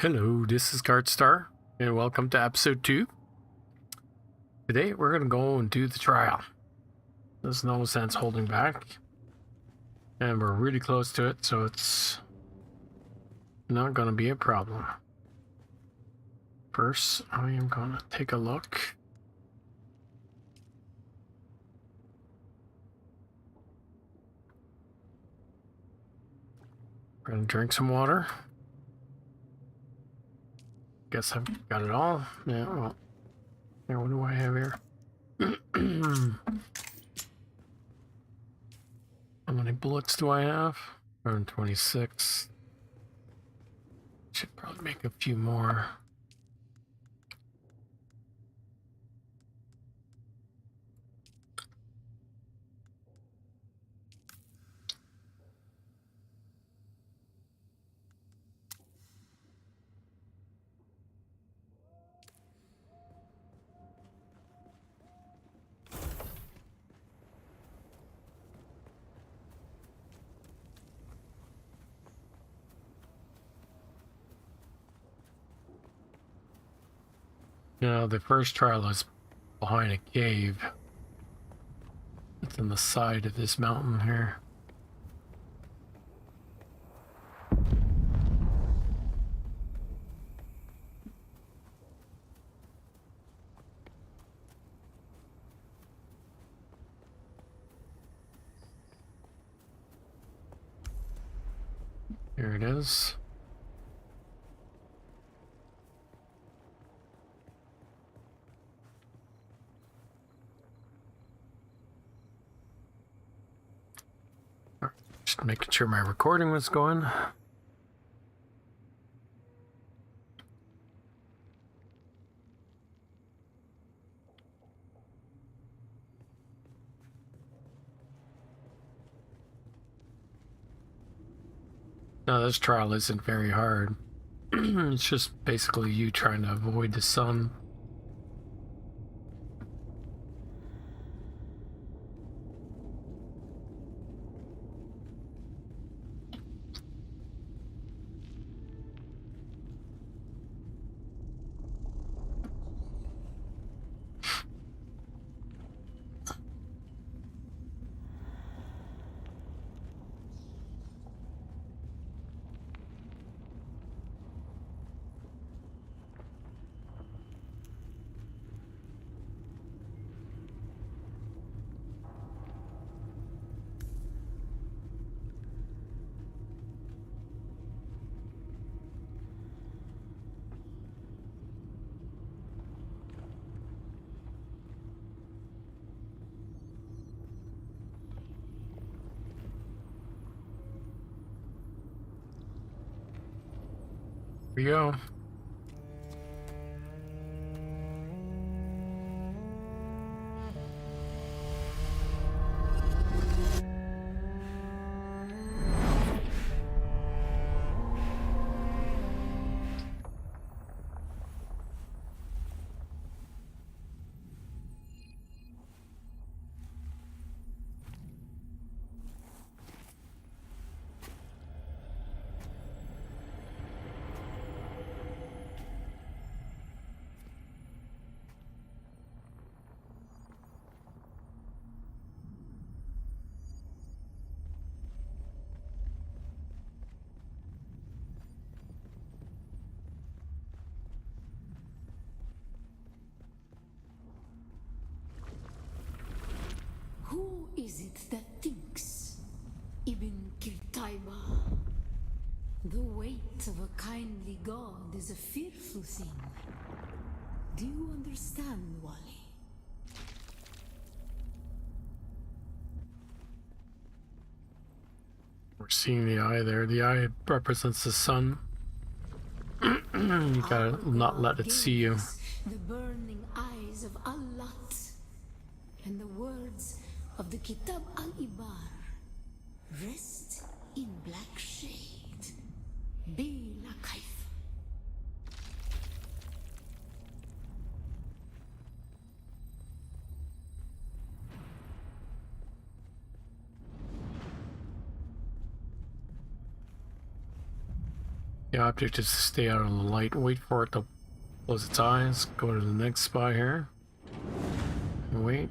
Hello, this is Guardstar, and welcome to episode 2. Today we're going to go and do the trial. There's no sense holding back. And we're really close to it, so it's not going to be a problem. First, I am going to take a look. We're going to drink some water. Guess I've got it all. Yeah, well, yeah, what do I have here? How many bullets do I have? 126. Should probably make a few more. Now, the first trial is behind a cave. It's on the side of this mountain here. Here it is. Just making sure my recording was going. No, this trial isn't very hard. It's just basically you trying to avoid the sun. Here we go. Who is it that thinks Ibn Kirtaiba? The weight of a kindly god is a fearful thing. Do you understand, Wally? We're seeing the eye there. The eye represents the sun. You gotta not let it see you. The burning eyes of Allat and the words of the Kitab al-Ibar rest in black shade. Bila Kaif. The object is to stay out of the light. Wait for it to close its eyes. Go to the next spot here. Wait.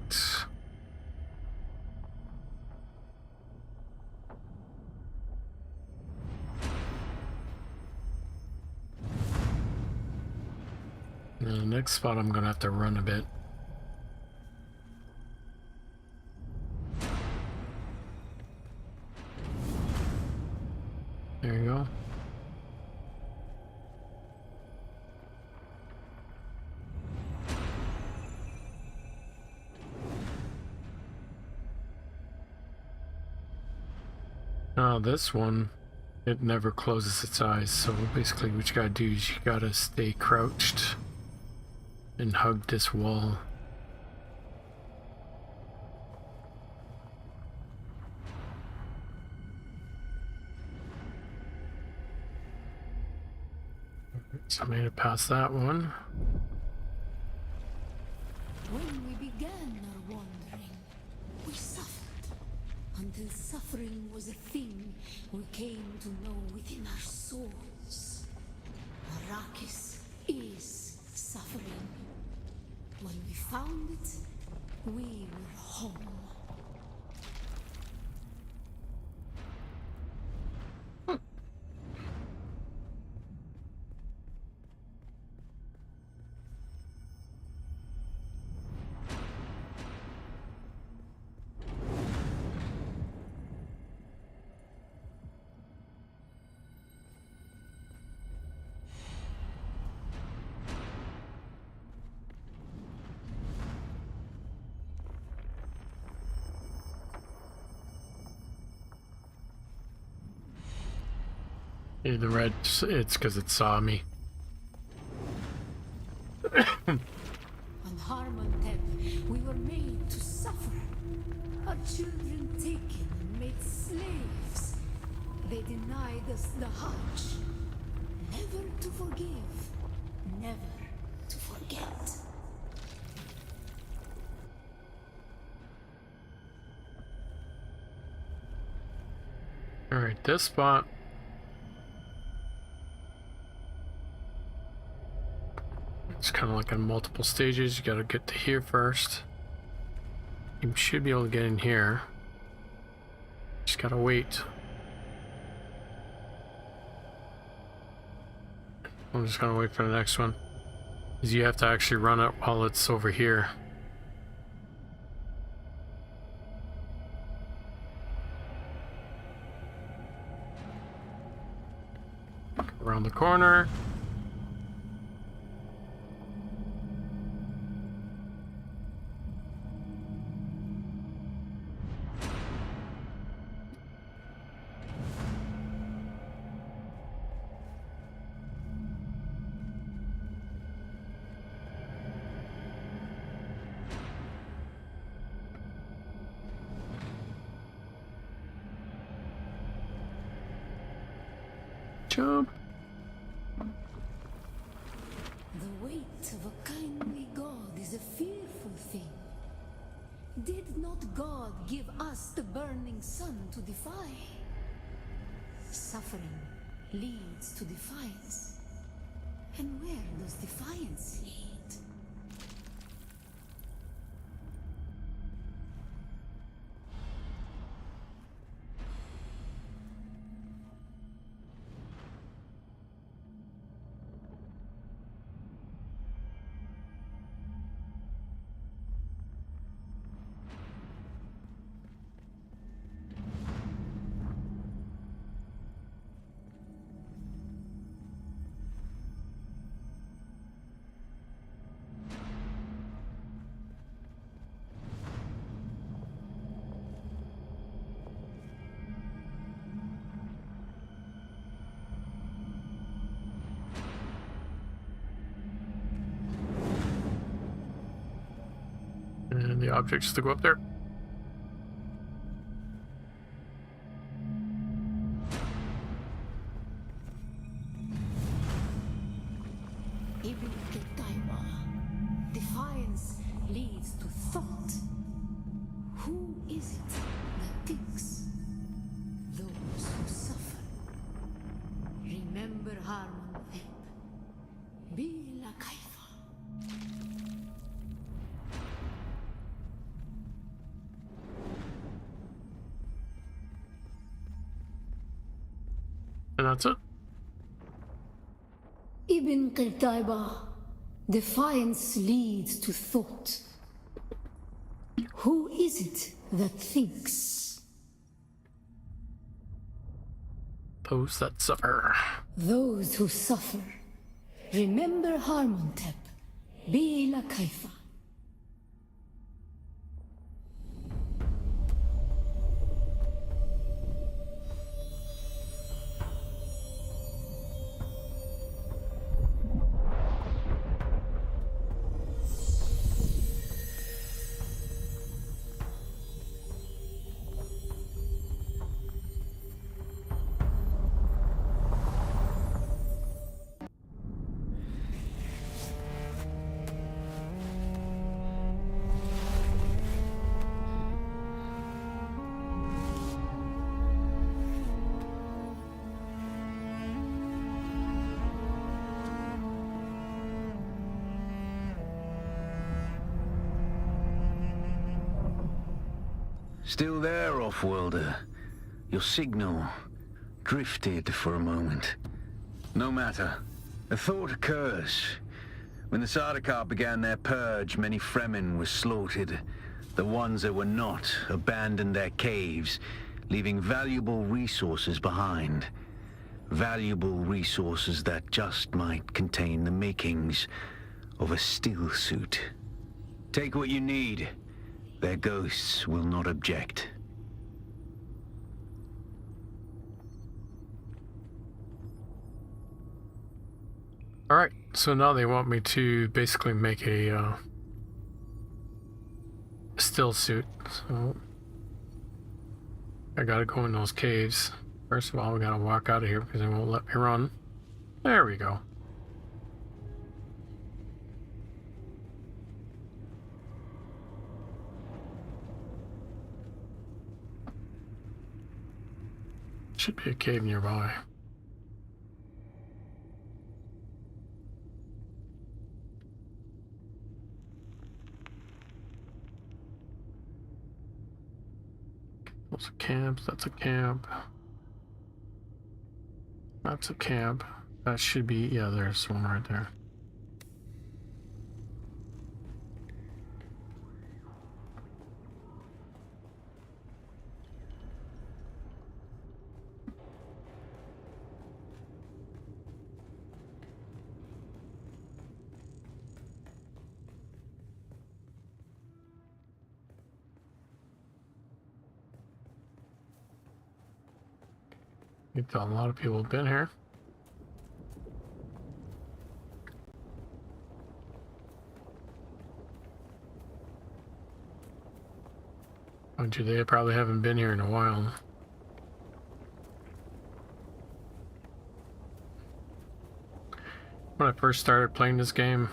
And the next spot I'm gonna have to run a bit. There you go. Now this one, it never closes its eyes, so basically what you gotta do is you gotta stay crouched and hug this wall. So I made it past that one. When we began our wandering, we suffered. Until suffering was a thing we came to know within our souls. Arrakis is suffering. When we found it, we were home. Yeah, the red, it's because it saw me. On Harmontep, we were made to suffer. Our children taken and made slaves. They denied us the Hajj. Never to forgive, never to forget. Alright, this spot. It's kind of like on multiple stages. You gotta get to here first. You should be able to get in here. Just gotta wait. I'm just gonna wait for the next one. Because you have to actually run it while it's over here. Around the corner. Jump. The weight of a kindly God is a fearful thing. Did not God give us the burning sun to defy? Suffering leads to defiance. And where does defiance lead? And the object's to go up there. Ibn Qutayba. Defiance leads to thought. Who is it that thinks? Those who suffer. Remember And that's it. Ibn Qirtaiba, defiance leads to thought. Who is it that thinks? Those that suffer. Those who suffer. Remember Harmontep. Bila Kaifa. Still there, Offworlder? Your signal drifted for a moment. No matter. A thought occurs. When the Sardaukar began their purge, many Fremen were slaughtered. The ones that were not abandoned their caves, leaving valuable resources behind. Valuable resources that just might contain the makings of a still suit. Take what you need. Their ghosts will not object. Alright, so now they want me to basically make a still suit. So I gotta go in those caves. First of all, we gotta walk out of here because they won't let me run. There we go. Should be a cave nearby. Those are camps, that's a camp. That's a camp. That should be, yeah, there's one right there. You can tell a lot of people have been here. Mind you, they probably haven't been here in a while. When I first started playing this game,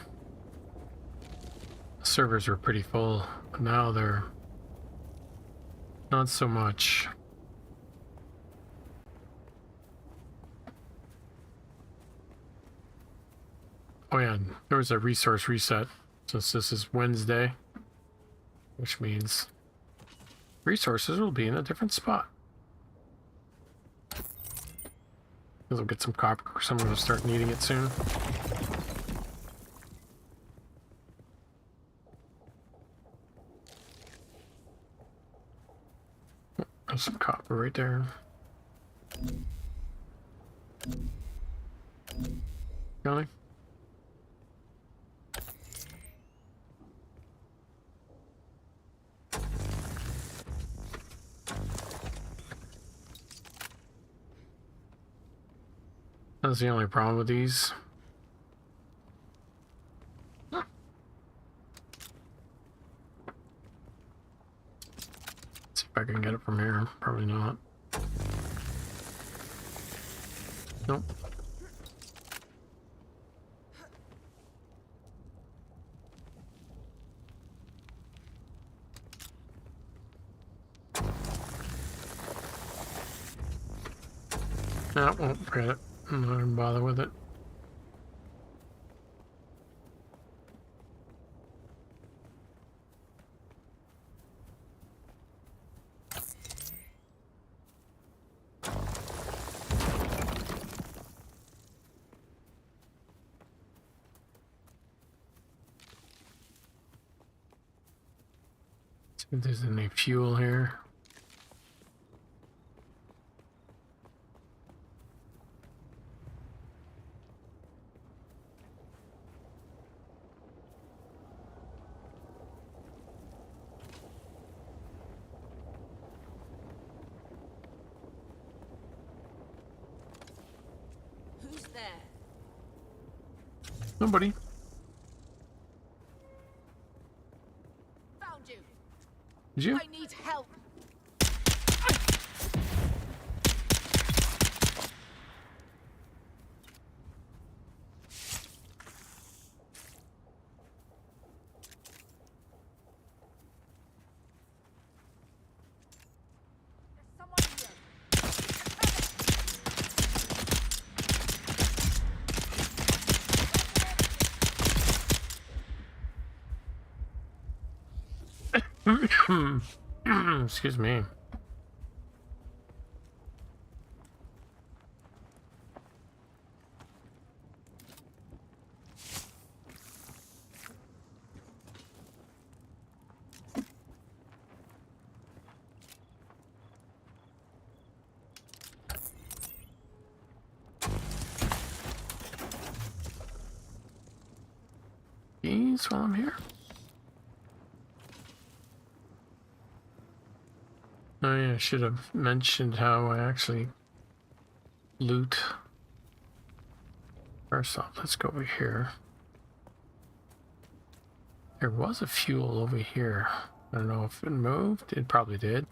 the servers were pretty full, but now they're not so much. Oh yeah, there was a resource reset since this is Wednesday, which means resources will be in a different spot. We'll get some copper. Someone will start needing it soon. There's some copper right there. Really? That's the only problem with these. See if I can get it from here. Probably not. Nope. No, won't forget it. I'm not gonna bother with it. See if there's any fuel here. Who's there? Nobody. Found you. Did you? I need help. There's someone here. Excuse me. Keys while I'm here. Oh yeah, I should have mentioned how I actually loot. First off, let's go over here. There was a fuel over here. I don't know if it moved. It probably did.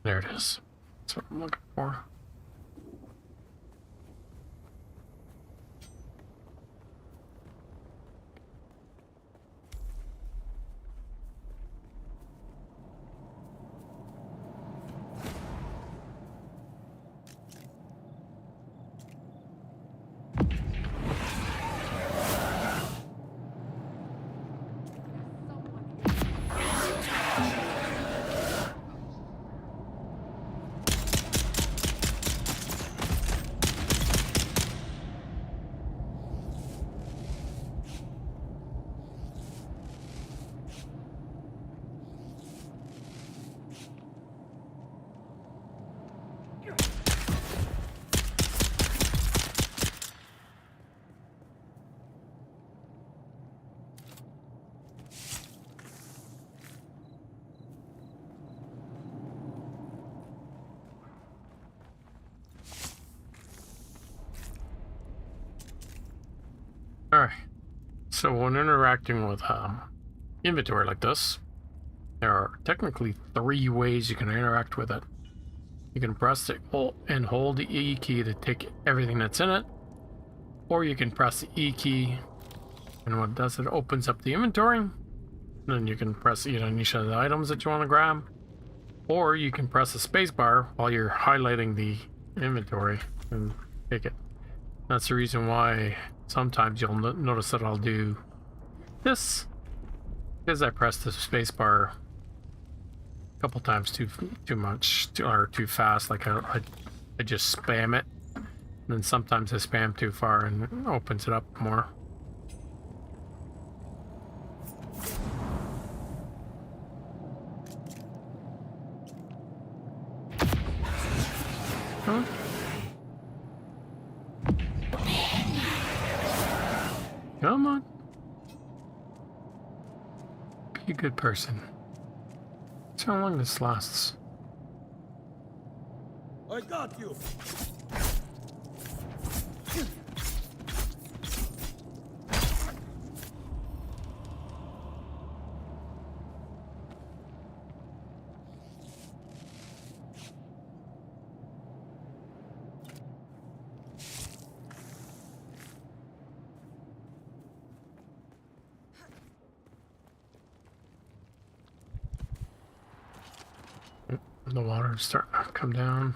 There it is. That's what I'm looking for. Alright, so when interacting with inventory like this, there are technically 3 ways you can interact with it. You can press it and hold the E key to take everything that's in it, or you can press the E key, and what it does, it opens up the inventory, and then you can press it on each of the items that you want to grab, or you can press the space bar while you're highlighting the inventory and take it. That's the reason why sometimes you'll notice that I'll do this, because I pressed the space bar a couple times too much, or too fast. Like I just spam it, and then sometimes I spam too far and it opens it up more. Huh? Come on. Be a good person. See how long this lasts. I got you. The water's starting to come down.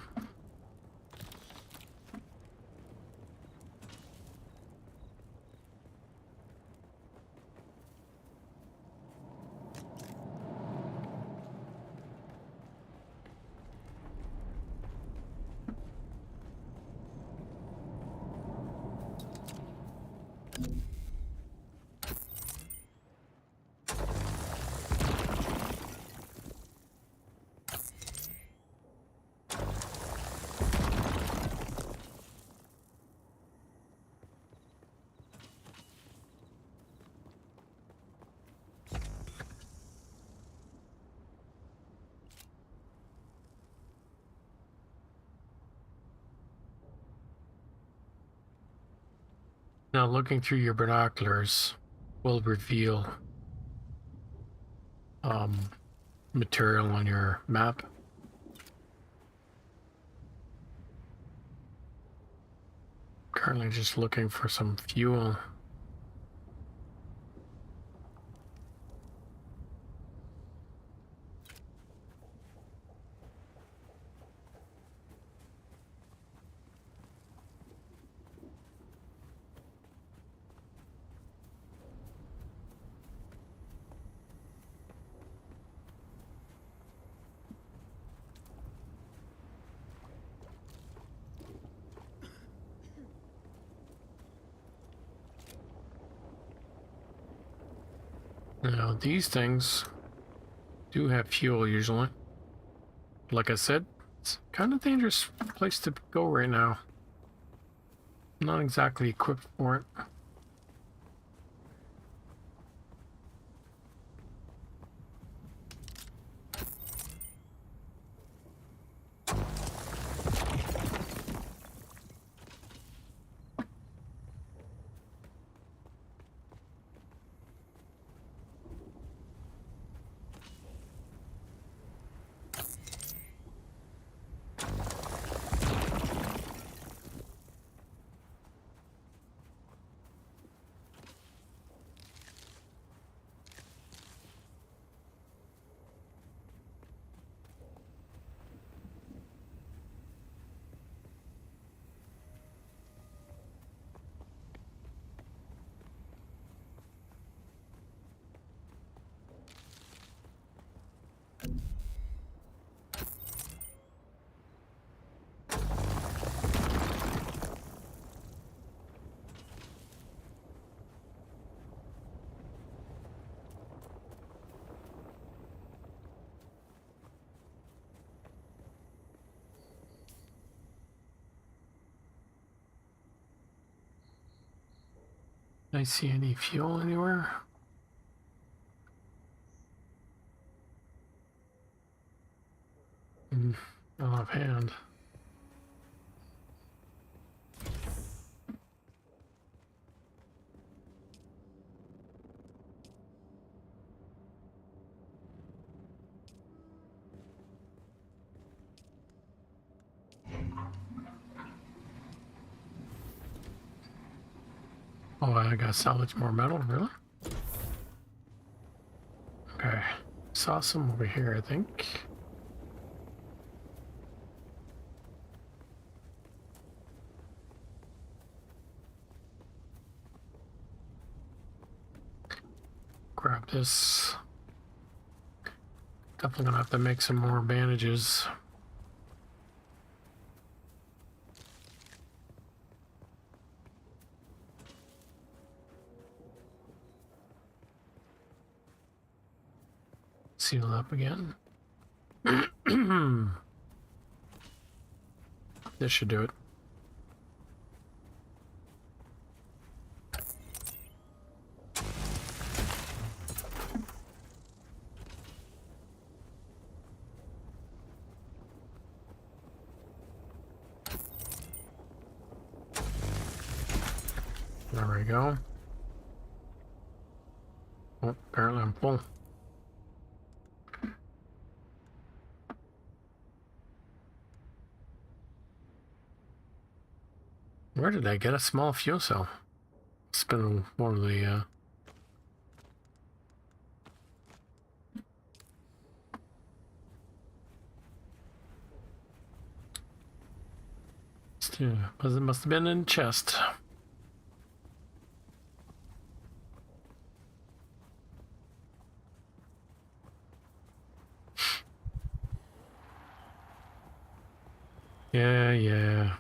Now, looking through your binoculars will reveal material on your map. Currently just looking for some fuel. Now, these things do have fuel usually. Like I said, it's kind of dangerous place to go right now. I'm not exactly equipped for it. Did I see any fuel anywhere? Not offhand. Oh, I gotta salvage more metal, really? Okay. Saw some over here, I think. Grab this. Definitely gonna have to make some more bandages. Seal up again. This should do it. go. Oh, apparently I'm full. Where did I get a small fuel cell? It's been one of the it must have been in the chest. Yeah.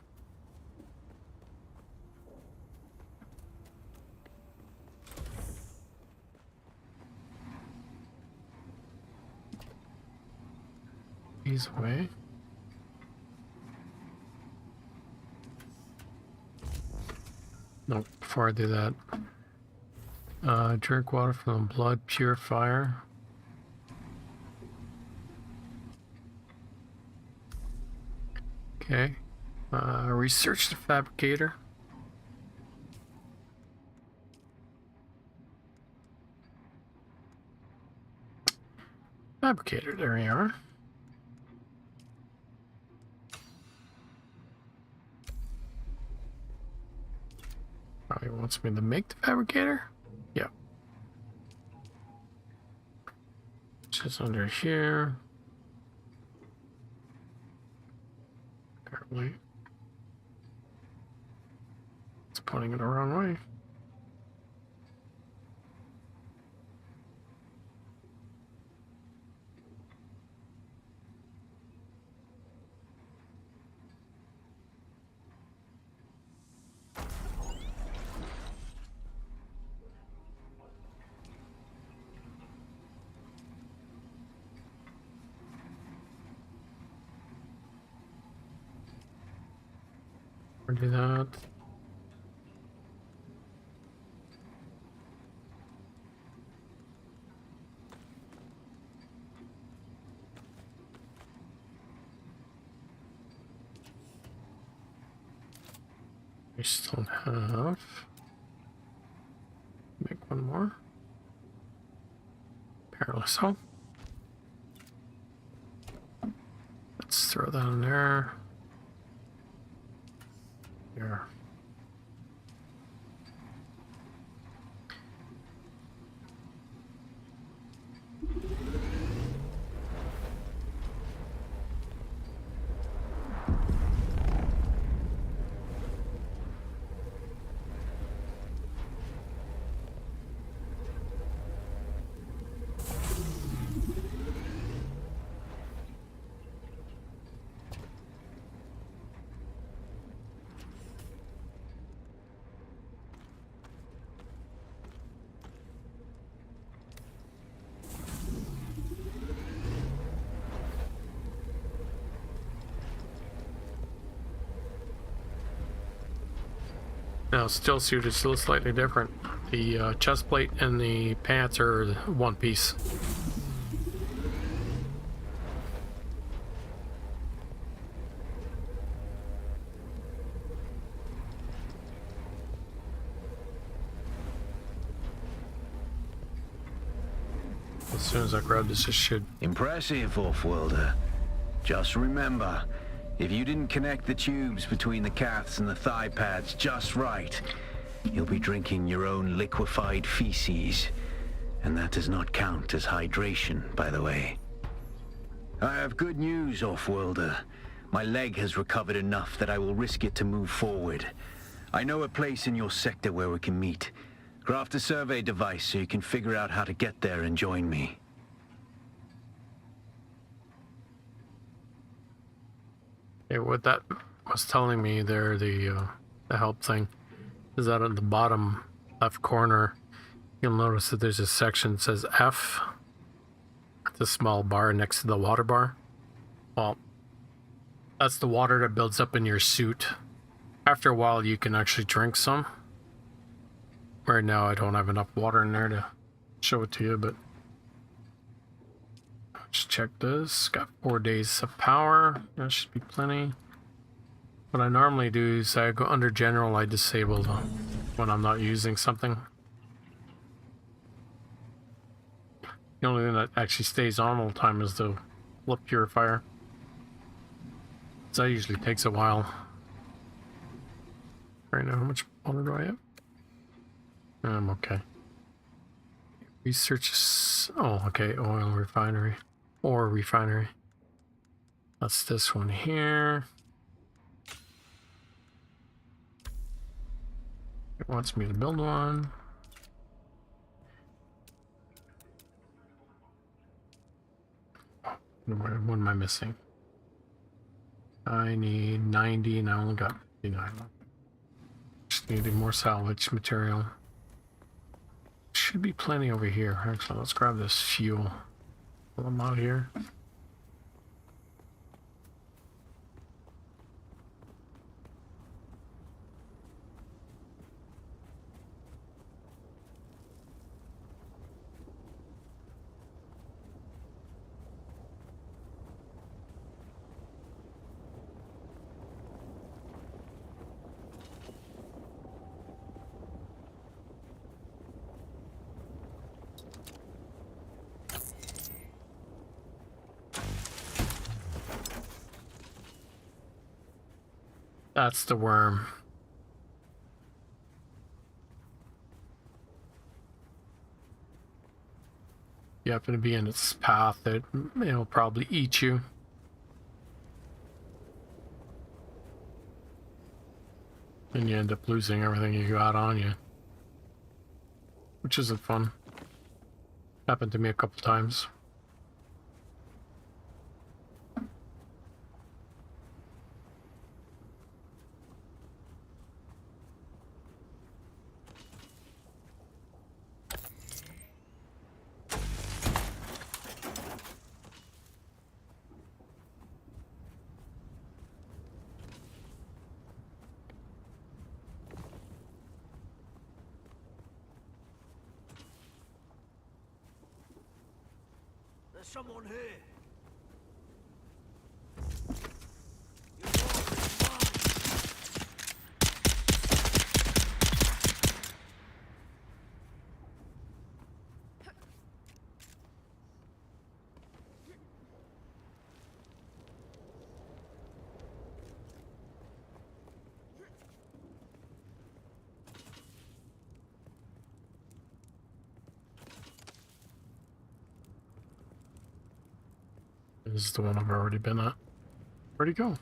He's away. Nope, before I do that. Drink water from the blood purifier. Okay. Research the fabricator. Fabricator, there you are. Probably wants me to make the fabricator. Yeah. Just under here. Apparently. It's pointing it the wrong way. Or do that. We still have. Make one more. Apparently so. Let's throw that in there. There. Now, still suit is still slightly different. The chest plate and the pants are one piece. As soon as I grab this, it should. Impressive, off-worlder. Just remember, if you didn't connect the tubes between the caths and the thigh pads just right, you'll be drinking your own liquefied feces. And that does not count as hydration, by the way. I have good news, off-worlder. My leg has recovered enough that I will risk it to move forward. I know a place in your sector where we can meet. Craft a survey device so you can figure out how to get there and join me. Okay, what that was telling me there, the help thing, is that at the bottom left corner, you'll notice that there's a section that says F. It's a small bar next to the water bar. Well, that's the water that builds up in your suit. After a while, you can actually drink some. Right now, I don't have enough water in there to show it to you, but let's check this. Got 4 days of power. That should be plenty. What I normally do is I go under general, I disable when I'm not using something. The only thing that actually stays on all the time is the lip purifier. So that usually takes a while. Right now, how much water do I have? I'm okay. Research. Oh, okay. Oil refinery. Or refinery. That's this one here. It wants me to build one. What am I missing? I need 90 and I only got 59. Just needed more salvage material. Should be plenty over here. Actually, let's grab this fuel. Pull them out here. That's the worm. You happen to be in its path, it'll probably eat you. And you end up losing everything you got on you. Which isn't fun. Happened to me a couple times. There's someone here. This is the one I've already been at. Where'd he go?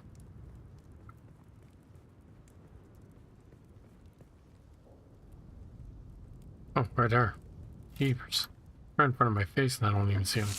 Oh, right there. Heavers. Right in front of my face and I don't even see him.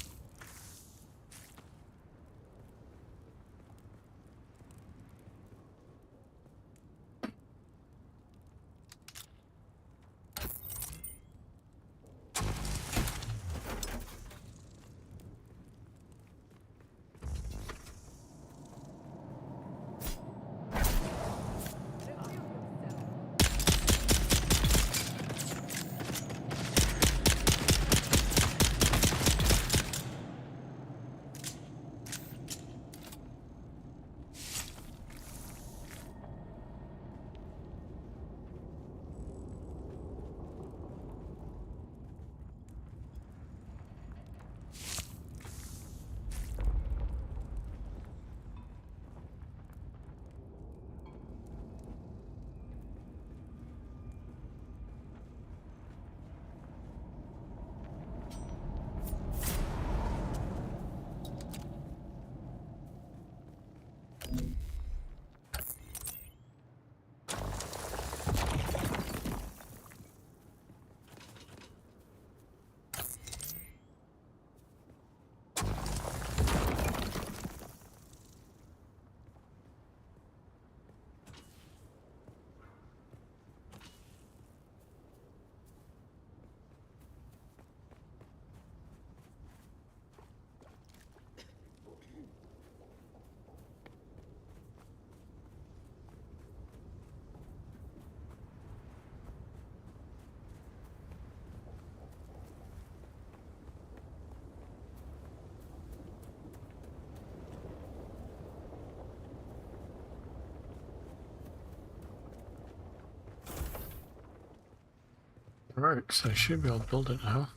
Alright, so I should be able to build it now.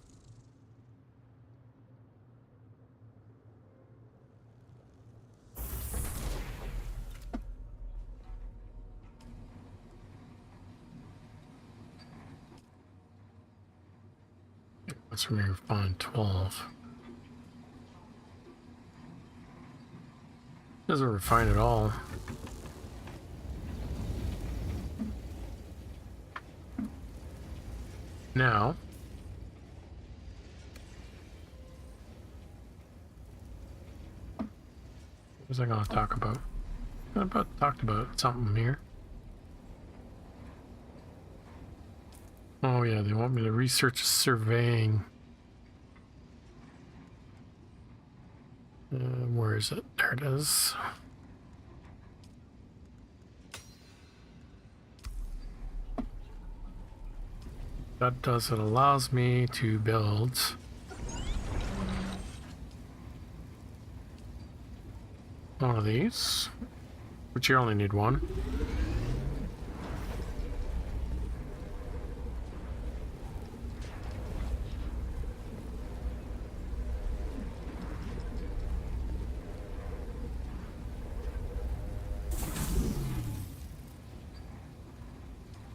Let's refine 12. Doesn't refine at all. Now, what was I going to talk about? I talked about something here. Oh yeah, they want me to research surveying. Where is it? There it is. That does, it allows me to build one of these, which you only need one.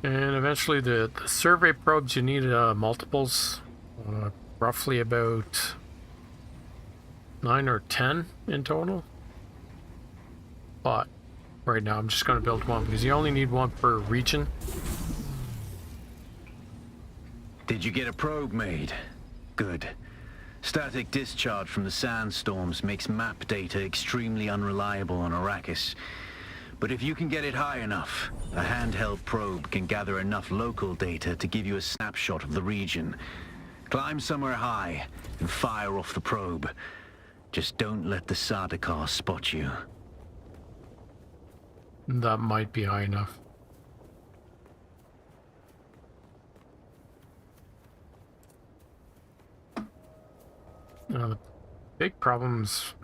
And eventually the survey probes, you need multiples, roughly about 9 or 10 in total. But right now I'm just going to build one because you only need one per region. Did you get a probe made? Good. Static discharge from the sandstorms makes map data extremely unreliable on Arrakis. But if you can get it high enough, a handheld probe can gather enough local data to give you a snapshot of the region. Climb somewhere high and fire off the probe. Just don't let the Sardaukar spot you. That might be high enough. The big problems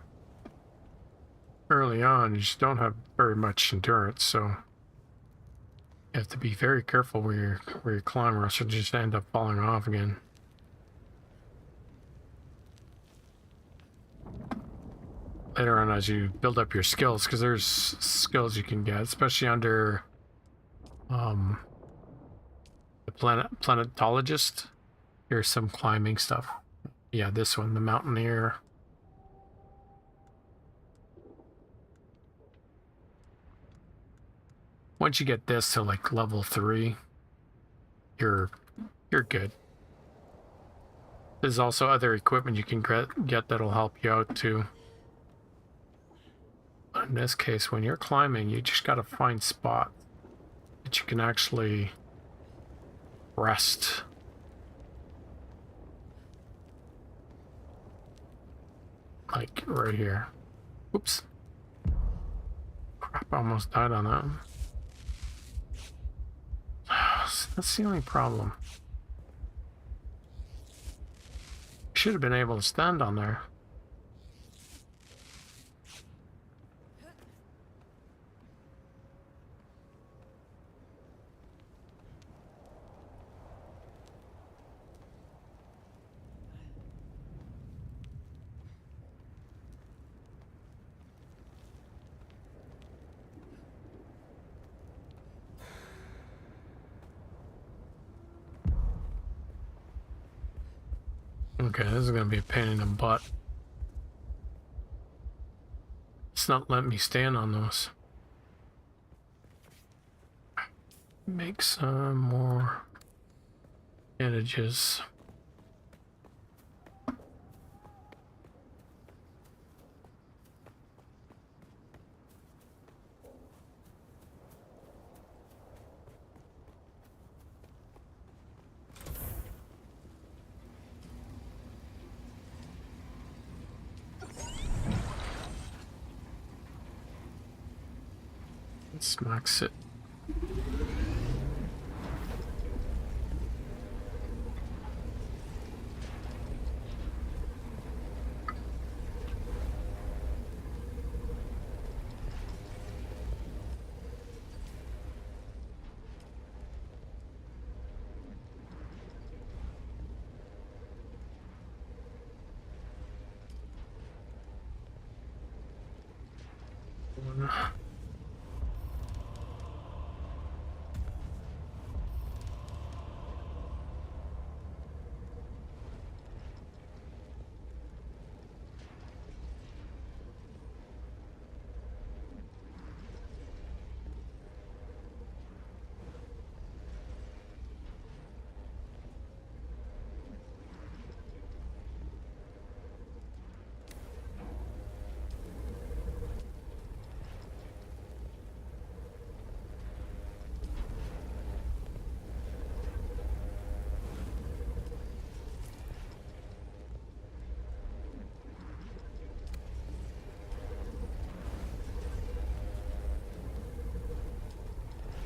early on, you just don't have very much endurance, so you have to be very careful where you climb, or else you'll just end up falling off again. Later on, as you build up your skills, because there's skills you can get, especially under the Planetologist. Here's some climbing stuff. Yeah, this one, the Mountaineer. Once you get this to like level 3, you're good. There's also other equipment you can get that'll help you out too. In this case, when you're climbing, you just gotta find spots that you can actually rest. Like right here. Oops. Crap, I almost died on that one. That's the only problem. Should have been able to stand on there. Okay, this is gonna be a pain in the butt. It's not letting me stand on those. Make some more bandages. Let's max it.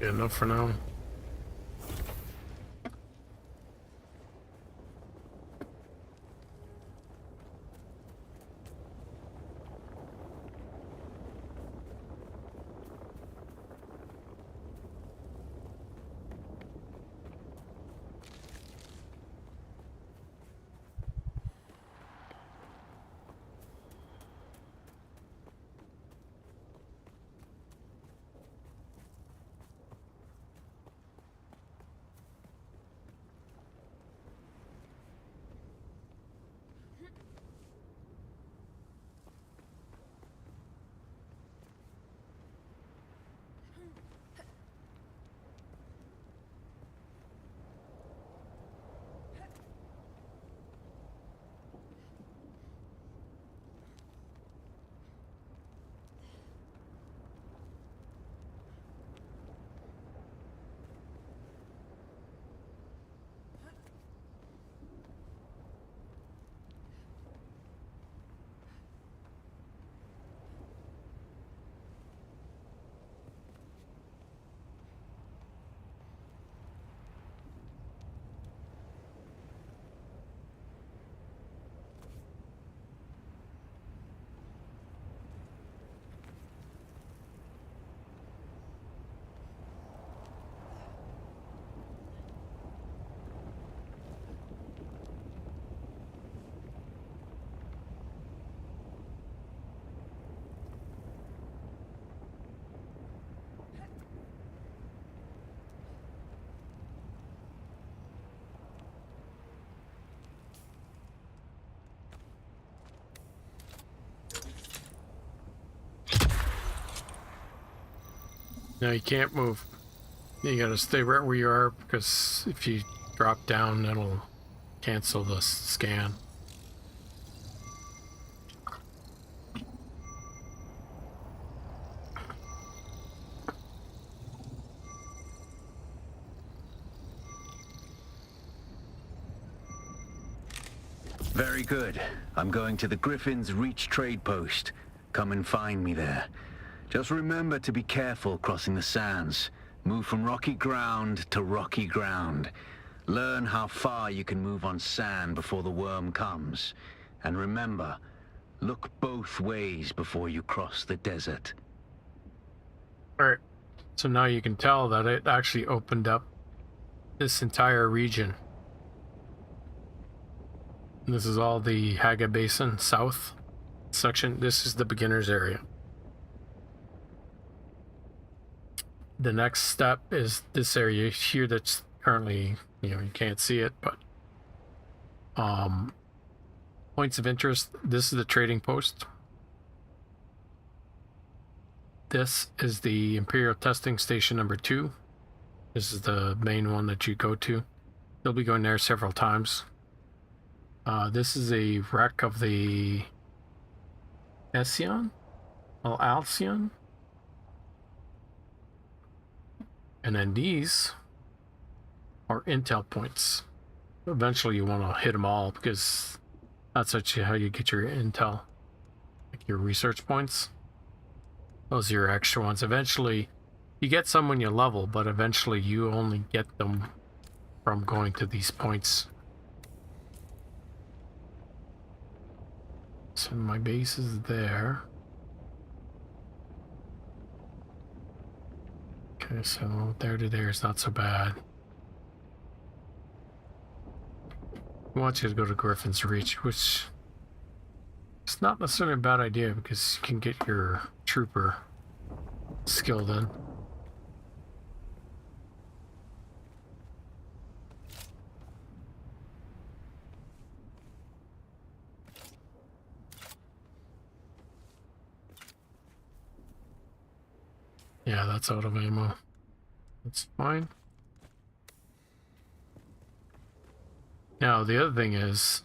Good enough for now. No, you can't move. You gotta stay right where you are, because if you drop down, it'll cancel the scan. Very good. I'm going to the Griffin's Reach trade post. Come and find me there. Just remember to be careful crossing the sands. Move from rocky ground to rocky ground. Learn how far you can move on sand before the worm comes. And remember, look both ways before you cross the desert. Alright, so now you can tell that it actually opened up this entire region. This is all the Haga Basin South section. This is the beginner's area. The next step is this area here that's currently, you can't see it, but points of interest. This is the trading post. This is the Imperial Testing Station number 2. This is the main one that you go to. You'll be going there several times. This is a wreck of the Alcyon. And then these are intel points. Eventually you want to hit them all, because that's actually how you get your intel, like your research points. Those are your extra ones. Eventually you get some when you level, but eventually you only get them from going to these points. So my base is there. Okay, so there to there is not so bad. I want you to go to Griffin's Reach, which is not necessarily a bad idea, because you can get your trooper skilled in. Yeah, that's out of ammo. That's fine. Now, the other thing is,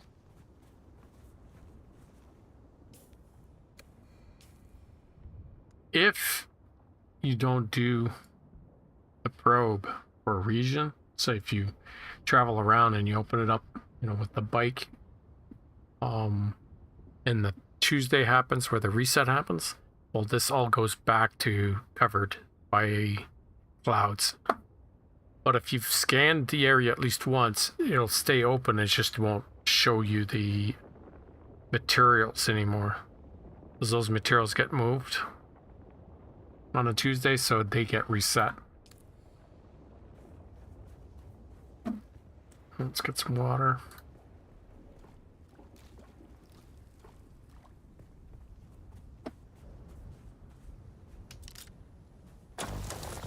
if you don't do a probe for a region, say if you travel around and you open it up, you know, with the bike, and the Tuesday happens where the reset happens, well, this all goes back to covered by clouds. But if you've scanned the area at least once, it'll stay open. It just won't show you the materials anymore, because those materials get moved on a Tuesday, so they get reset. Let's get some water.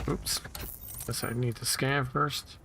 Oops. Guess I need to scan first.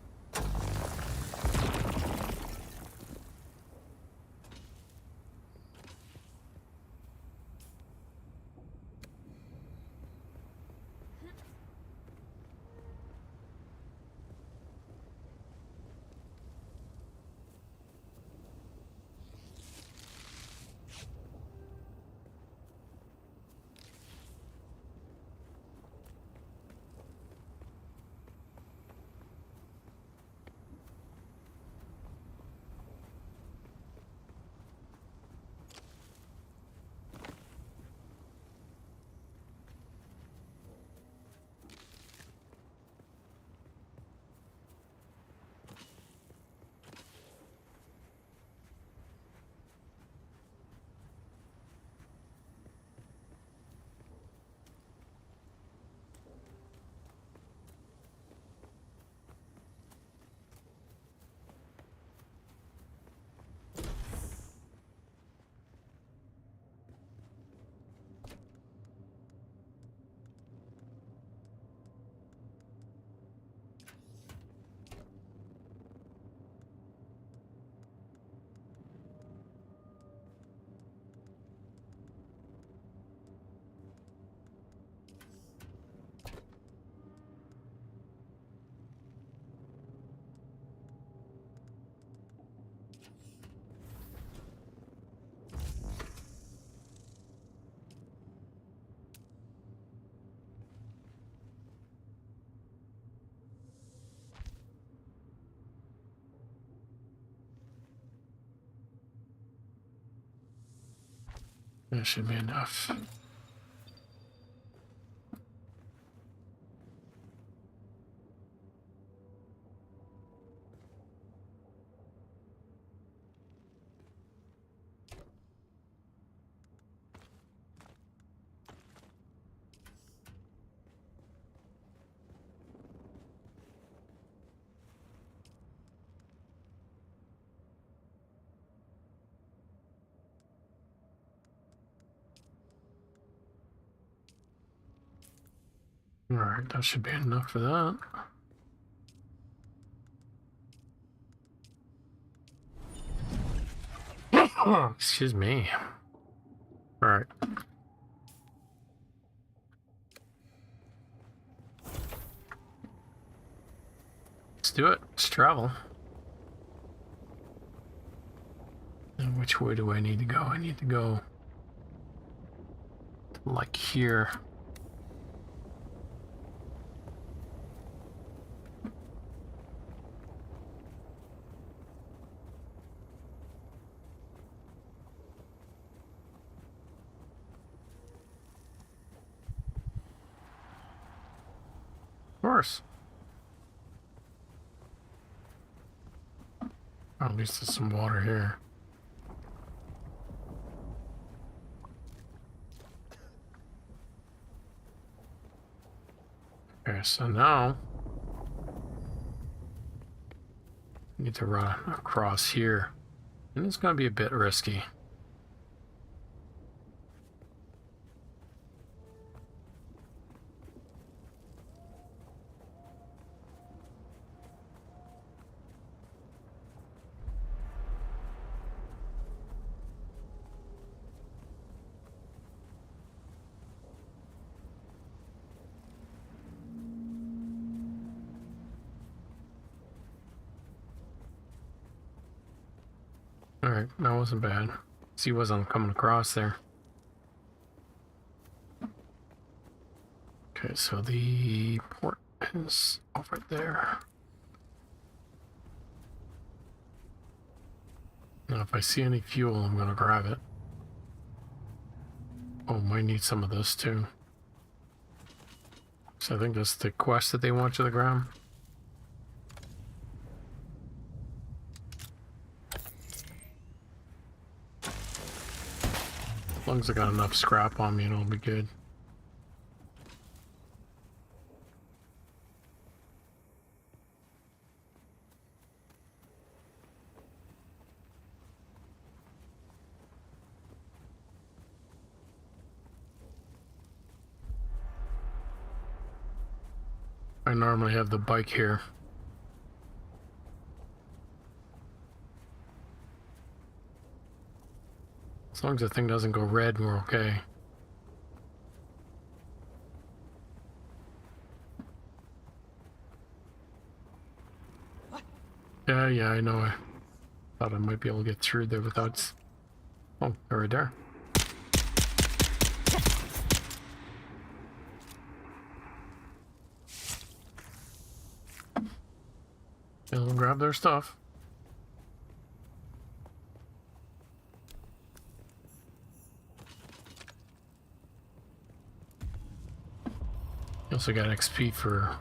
That should be enough. Alright, that should be enough for that. Excuse me. Alright. Let's do it. Let's travel. And which way do I need to go? I need to go like here. Of course. At least there's some water here. Okay, so now I need to run across here, and it's going to be a bit risky. Alright, that wasn't bad. See, wasn't coming across there. Okay, so the port is over there. Now, if I see any fuel, I'm going to grab it. Oh, might need some of this too. So I think that's the quest that they want you to grab. As long as I got enough scrap on me, it'll be good. I normally have the bike here. As long as the thing doesn't go red, we're okay. Yeah, I know. I thought I might be able to get through there without... Oh, they're right there. They'll grab their stuff. You also got XP for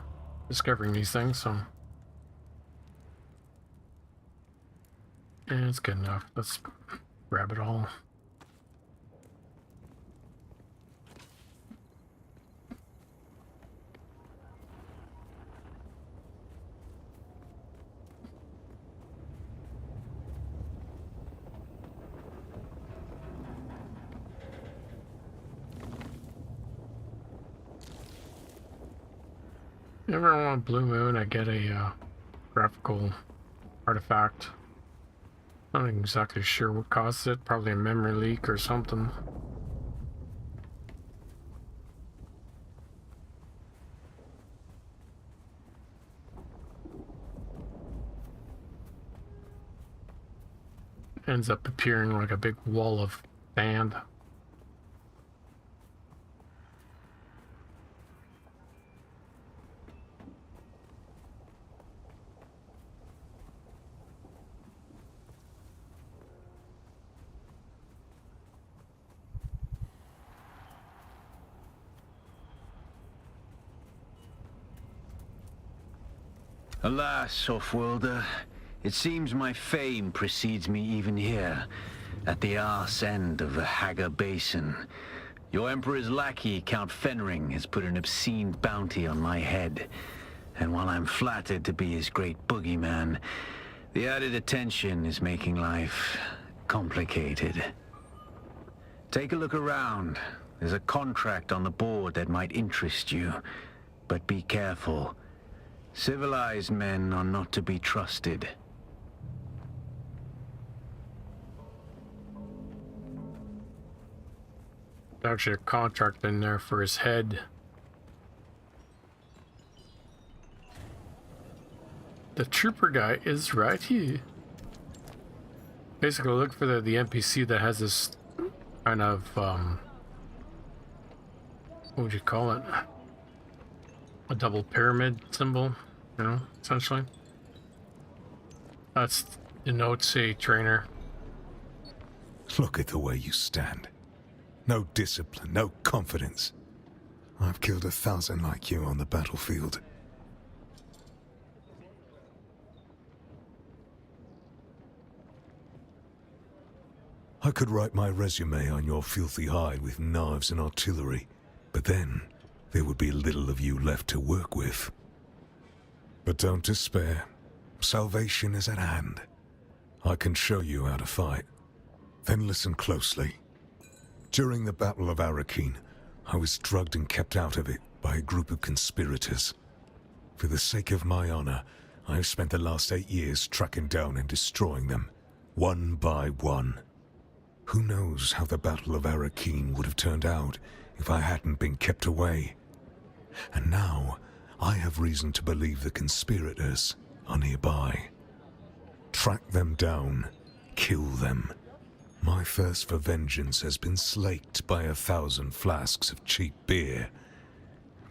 discovering these things, so... Yeah, it's good enough. Let's grab it all. Every on a blue moon, I get a graphical artifact. Not exactly sure what caused it. Probably a memory leak or something. Ends up appearing like a big wall of sand. Alas, Offworlder, it seems my fame precedes me even here, at the arse end of the Haga Basin. Your Emperor's lackey, Count Fenring, has put an obscene bounty on my head, and while I'm flattered to be his great boogeyman, the added attention is making life complicated. Take a look around. There's a contract on the board that might interest you, but be careful. Civilized men are not to be trusted. Actually, a contract in there for his head. The trooper guy is right here. Basically, look for the NPC that has this kind of what would you call it? A double pyramid symbol, you know, essentially. That's denotes a trainer. Look at the way you stand. No discipline, no confidence. I've killed 1,000 like you on the battlefield. I could write my resume on your filthy hide with knives and artillery, but then there would be little of you left to work with. But don't despair. Salvation is at hand. I can show you how to fight. Then listen closely. During the Battle of Arakeen, I was drugged and kept out of it by a group of conspirators. For the sake of my honor, I have spent the last 8 years tracking down and destroying them, one by one. Who knows how the Battle of Arakeen would have turned out if I hadn't been kept away. And now, I have reason to believe the conspirators are nearby. Track them down, kill them. My thirst for vengeance has been slaked by 1,000 flasks of cheap beer,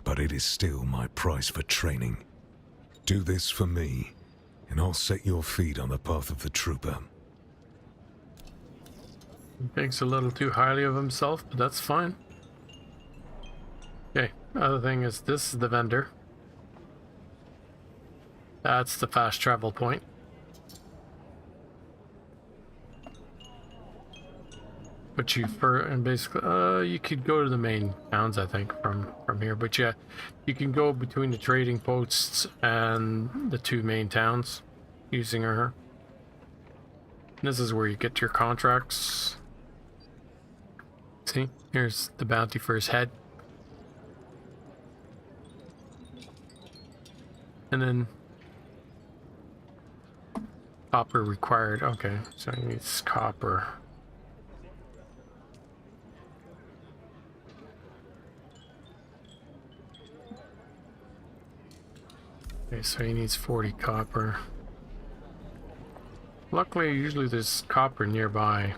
but it is still my price for training. Do this for me, and I'll set your feet on the path of the Trooper. He thinks a little too highly of himself, but that's fine. Okay, other thing is this is the vendor. That's the fast travel point. But and basically, you could go to the main towns, I think, from here. But yeah, you can go between the trading posts and the 2 main towns using her. This is where you get your contracts. See, here's the bounty for his head. And then copper required. Okay, so he needs copper. Okay, so he needs 40 copper. Luckily, usually there's copper nearby.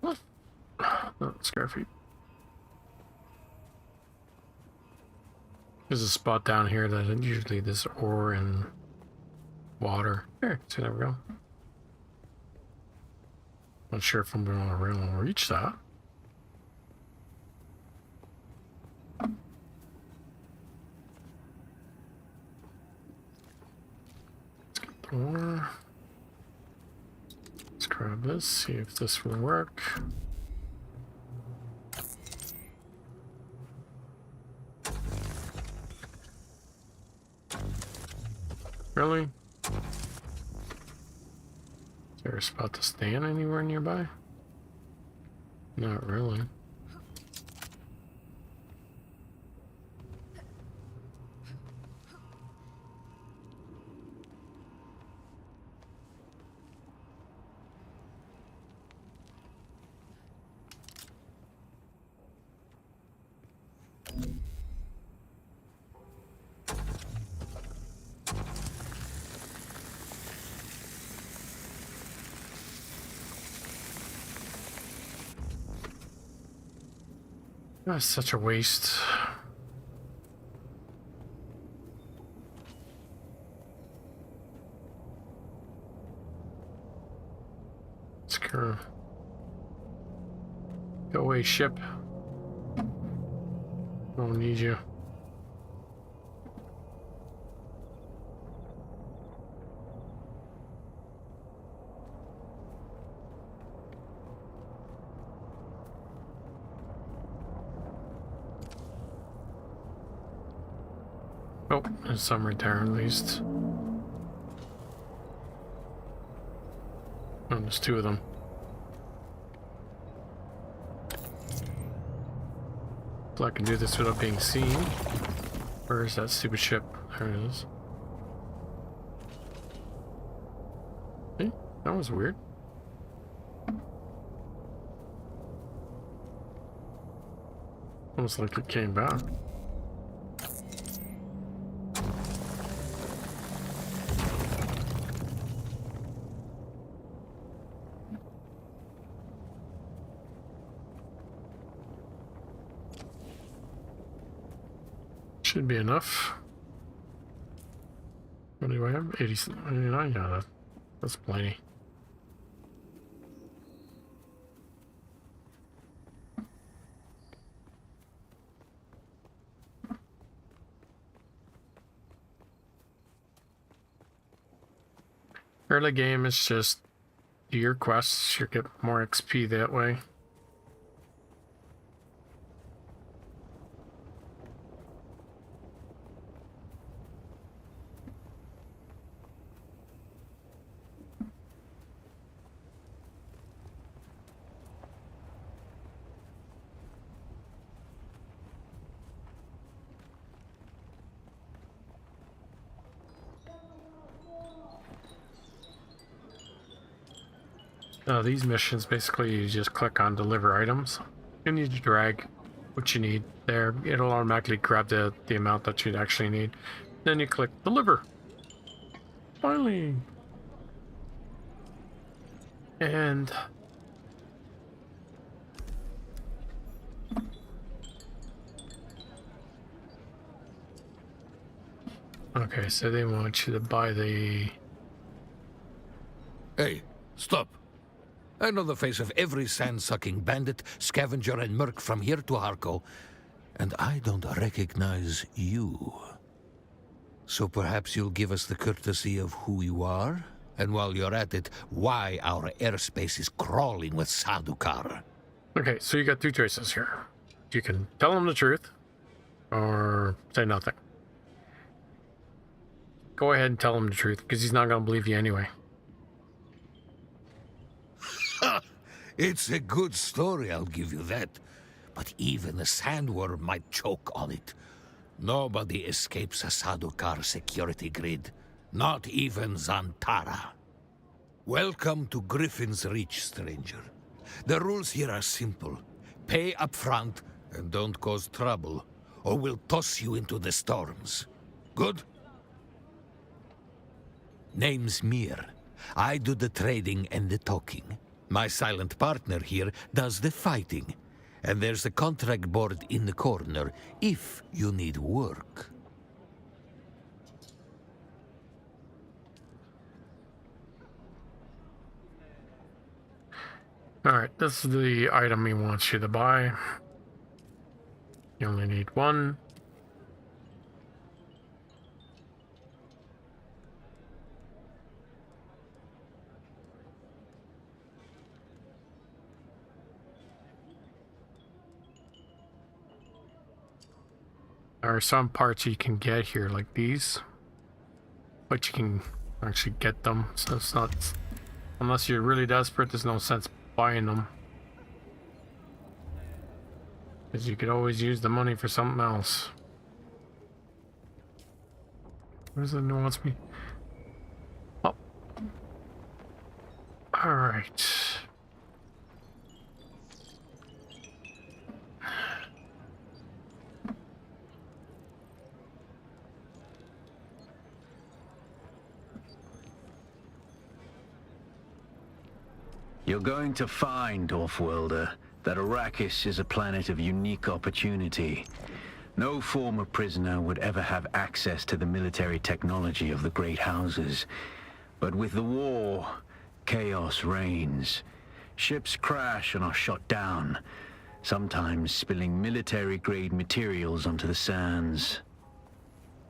Oh, square feet. There's a spot down here that usually this ore and water. There, so there we go. Not sure if I'm going to really reach that. Let's get the ore. Let's grab this, see if this will work. Really? Is there a spot to stand anywhere nearby? Not really. That's such a waste. Let's go. Go away, ship. Don't need you. Oh, there's some return at least. Oh, there's 2 of them. So I can do this without being seen. Where is that stupid ship? There it is. Hey, that was weird. Almost like it came back. Should be enough. What do I have? 89? Yeah, that's plenty. Early game is just do your quests, you get more XP that way. These missions, basically you just click on deliver items You need to drag what you need there. It'll automatically grab the amount that you'd actually need. Then you click deliver. Finally. And okay, so they want you to buy the... Hey, stop. I know the face of every sand-sucking bandit, scavenger, and merc from here to Harco, and I don't recognize you. So perhaps you'll give us the courtesy of who you are? And while you're at it, why our airspace is crawling with Sadukar. Okay, so you got two choices here. You can tell him the truth, or say nothing. Go ahead and tell him the truth, because he's not going to believe you anyway. It's a good story, I'll give you that. But even a sandworm might choke on it. Nobody escapes a Sadukar security grid. Not even Zantara. Welcome to Griffin's Reach, stranger. The rules here are simple. Pay up front and don't cause trouble, or we'll toss you into the storms. Good? Name's Mir. I do the trading and the talking. My silent partner here does the fighting. And there's the contract board in the corner, if you need work. Alright, this is the item he wants you to buy. You only need one. There are some parts you can get here, like these. But you can actually get them, so it's not... Unless you're really desperate, there's no sense buying them. Because you could always use the money for something else. Where's the no wants me? Oh. Alright. You're going to find, Offworlder, that Arrakis is a planet of unique opportunity. No former prisoner would ever have access to the military technology of the Great Houses. But with the war, chaos reigns. Ships crash and are shot down, sometimes spilling military-grade materials onto the sands.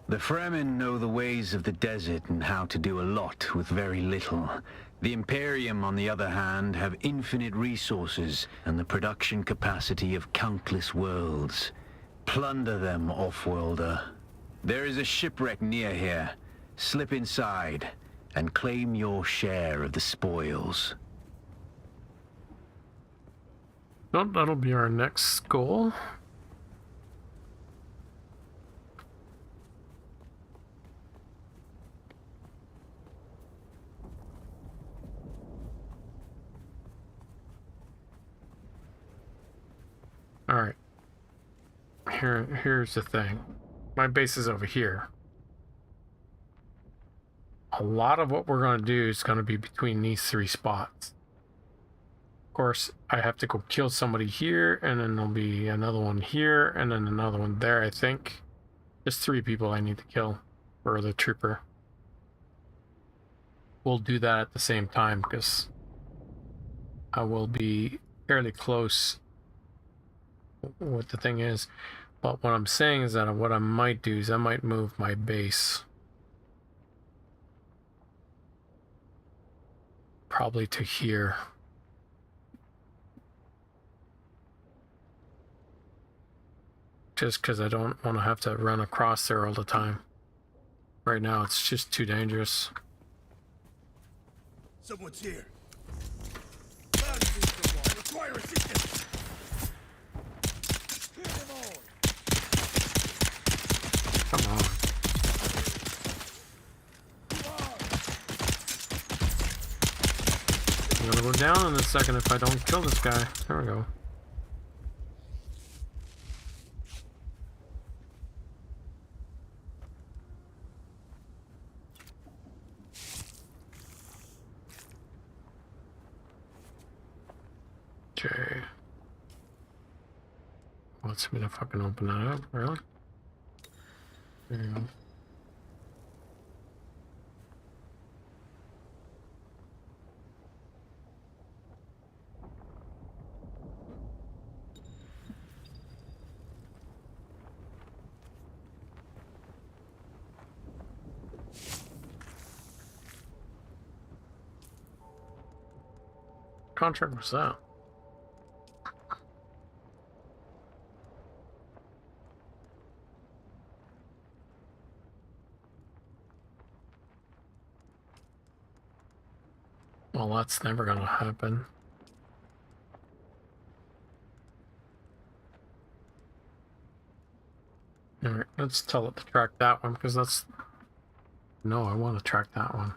The Fremen know the ways of the desert and how to do a lot with very little. The Imperium, on the other hand, have infinite resources and the production capacity of countless worlds. Plunder them, Offworlder. There is a shipwreck near here. Slip inside and claim your share of the spoils. Well, that'll be our next goal. Alright. Here's the thing. My base is over here. A lot of what we're going to do is going to be between these three spots. Of course, I have to go kill somebody here, and then there'll be another one here, and then another one there, I think. There's 3 people I need to kill for the trooper. We'll do that at the same time, because I will be fairly close. What the thing is, but what I'm saying is that what I might do is I might move my base probably to here. Just because I don't want to have to run across there all the time. Right now it's just too dangerous. Someone's here. Require assistance. Come on. I'm gonna go down in a second if I don't kill this guy. There we go. Okay. Wants me to fucking open that up, really? There you go. Contract was that? Well, that's never gonna happen. Alright, let's tell it to track that one, because that's... No, I want to track that one.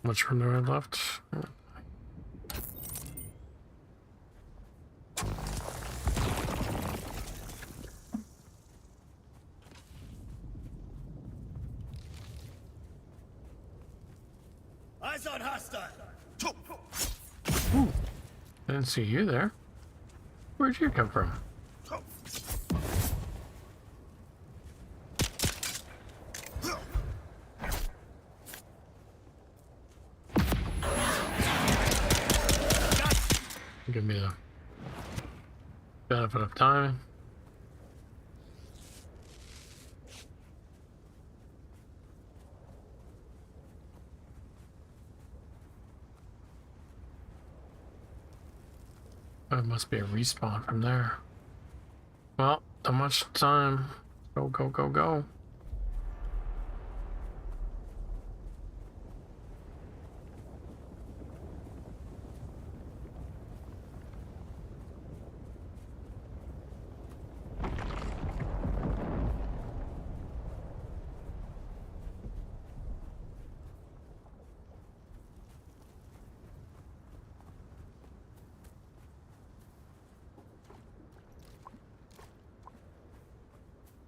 Which one do I have left? Eyes on hostile. Ooh, I didn't see you there. Where'd you come from? Give me the benefit of time. It must be a respawn from there. Well, not much time. Go, go, go, go.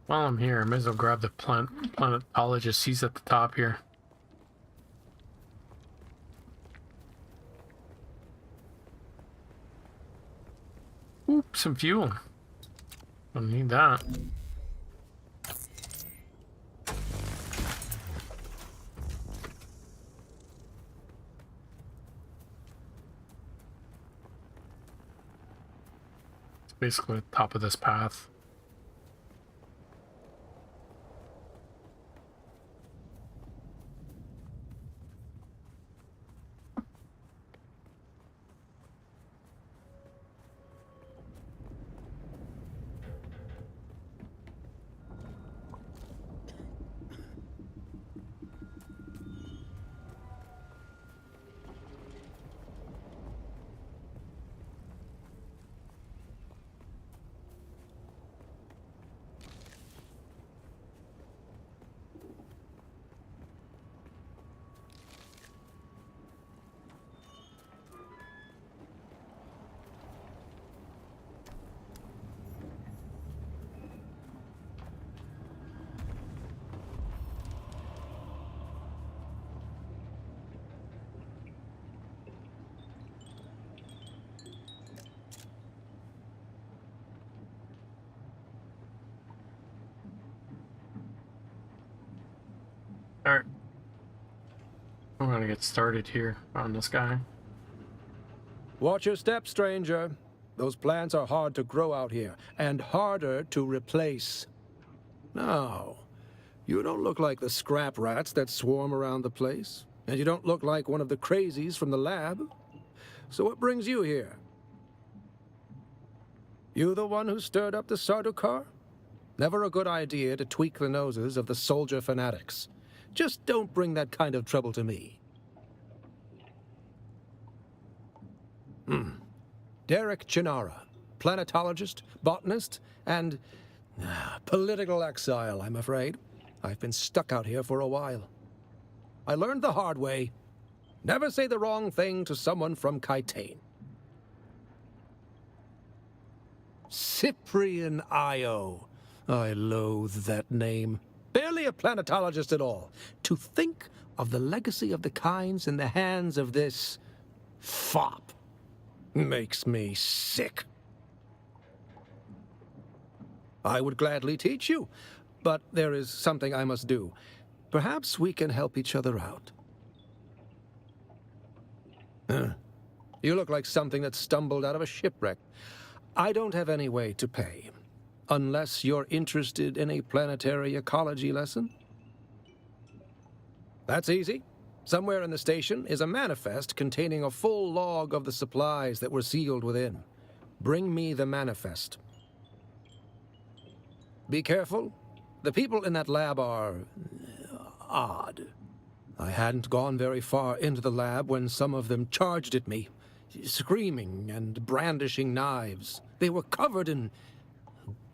While I'm here, I may as well grab the planetologist. He's at the top here. Oop, some fuel. Don't need that. It's basically the top of this path. Alright. I'm gonna get started here on this guy. Watch your step, stranger. Those plants are hard to grow out here, and harder to replace. Now, you don't look like the scrap rats that swarm around the place, and you don't look like one of the crazies from the lab. So what brings you here? You the one who stirred up the Sardaukar? Never a good idea to tweak the noses of the soldier fanatics. Just don't bring that kind of trouble to me. Derek Chinara, planetologist, botanist, and political exile, I'm afraid. I've been stuck out here for a while. I learned the hard way. Never say the wrong thing to someone from Kaitain. Cyprian Io. I loathe that name. Barely a planetologist at all. To think of the legacy of the Kynes in the hands of this fop makes me sick. I would gladly teach you, but there is something I must do. Perhaps we can help each other out. You look like something that stumbled out of a shipwreck. I don't have any way to pay. Unless you're interested in a planetary ecology lesson? That's easy. Somewhere in the station is a manifest containing a full log of the supplies that were sealed within. Bring me the manifest. Be careful. The people in that lab are odd. I hadn't gone very far into the lab when some of them charged at me, screaming and brandishing knives. They were covered in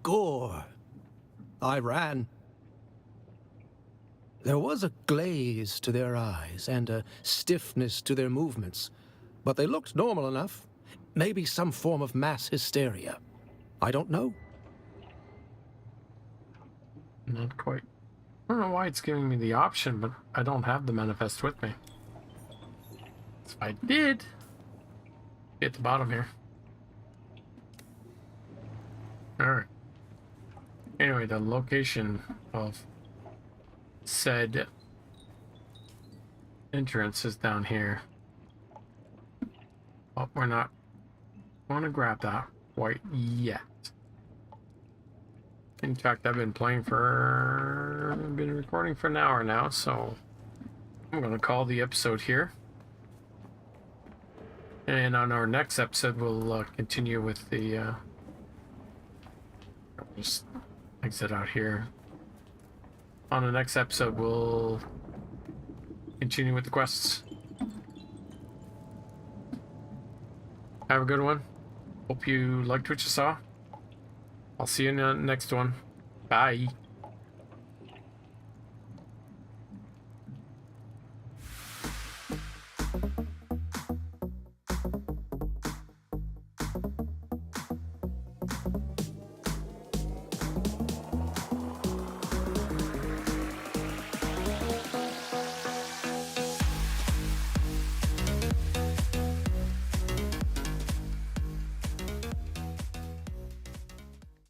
gore. I ran. There was a glaze to their eyes and a stiffness to their movements, but they looked normal enough. Maybe some form of mass hysteria. I don't know. Not quite. I don't know why it's giving me the option, but I don't have the manifest with me. If I did, at the bottom here. Alright. Anyway, the location of said entrance is down here. Oh, we're not going to grab that quite yet. In fact, I've been recording for an hour now, so I'm going to call the episode here. And on our next episode, we'll continue with the just exit out here. On the next episode, we'll continue with the quests. Have a good one. Hope you liked what you saw. I'll see you in the next one. Bye.